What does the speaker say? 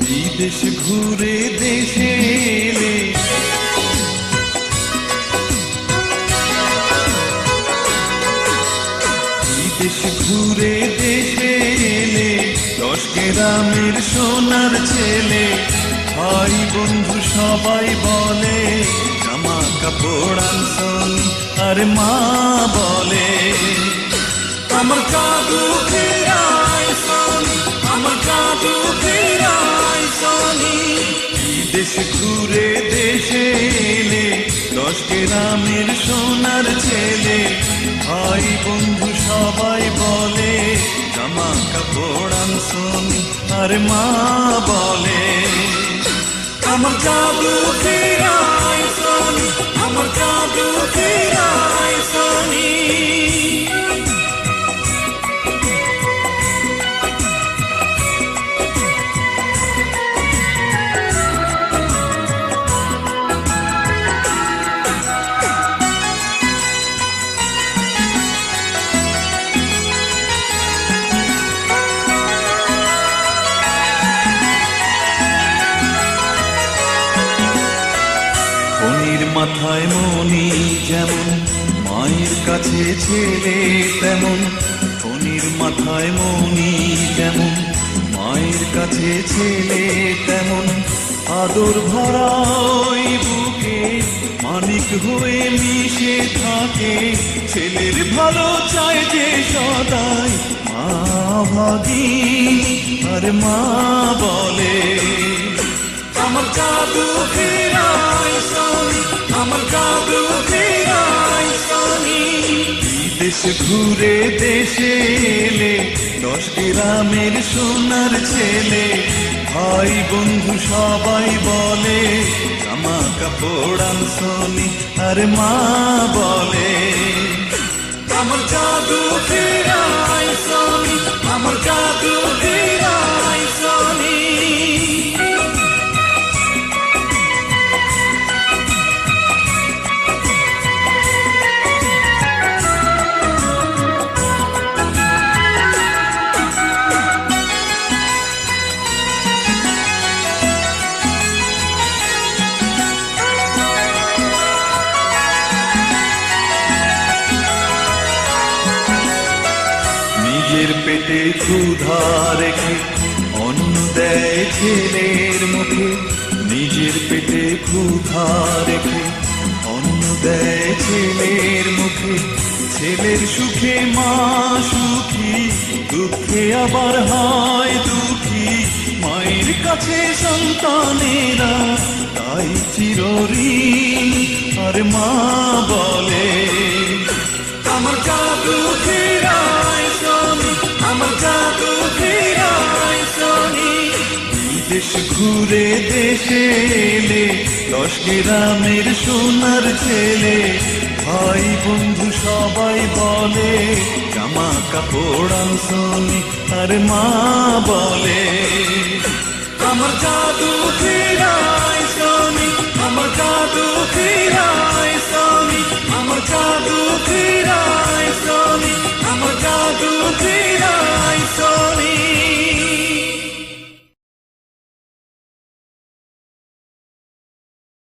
বিদেশ ঘুরে দেশে এলে বিদেশ ঘুরে দেশে এলে 10 গ্রামের সোনার ছেলে ভাই বন্ধু সবাই বলে জামা কাপড় আনছনি আর মা বলে আমার জাদু ফেরাই সনি আমার জাদু ফেরাই সনি বিদেশ ঘুরে দেশে এলে 10 গ্রামের সোনার ছেলে ভাই বন্ধু সবাই বলে জামা কাপড় আনছনি আর মা বলে আমার জাদু ফেরাই সনি আমার জাদু ফেরাই সনি ফণির মাথায় মণি যেমন মায়ের কাছে ছেলে তেমন ফণির মাথায় মণি যেমন মায়ের কাছে ছেলে তেমন আদর ভরা ওই বুকে মানিক হয়ে মিশে থাকে ছেলের ভালো চায় যে সদাই মা ভাগিনী আর মা বলে আমার জাদু ফেরাই সনি আমার জাদু ফেরাই সনি বিদেশ ঘুরে দেশে এলে 10 গ্রামের সোনার ছেলে ভাই বন্ধু সবাই বলে জামা কাপড় আনছনি আর মা বলে আমার জাদু ফেরাই সনি আমার জাদু ফেরাই সনি নিজের পেটে ক্ষুধা রেখে অন্ন দেয় ছেলের মুখে নিজের পেটে ক্ষুধা রেখে অন্ন দেয় ছেলের মুখে ছেলের সুখে মা সুখী দুঃখে আবার হয় দুঃখী মায়ের কাছে সন্তানেরা তাই চিরঋণ আর মা বলে আমার জাদু ফেরাই সনি আমার জাদু ফেরাই সনি বিদেশ ঘুরে দেশে এলে 10 গ্রামের সোনার ছেলে ভাই বন্ধু সবাই বলে জামা কাপড় আনছনি আর মা বলে আমার জাদু ফেরাই সনি আমার জাদু ফেরাই সনি আমার জাদু ফেরাই সনি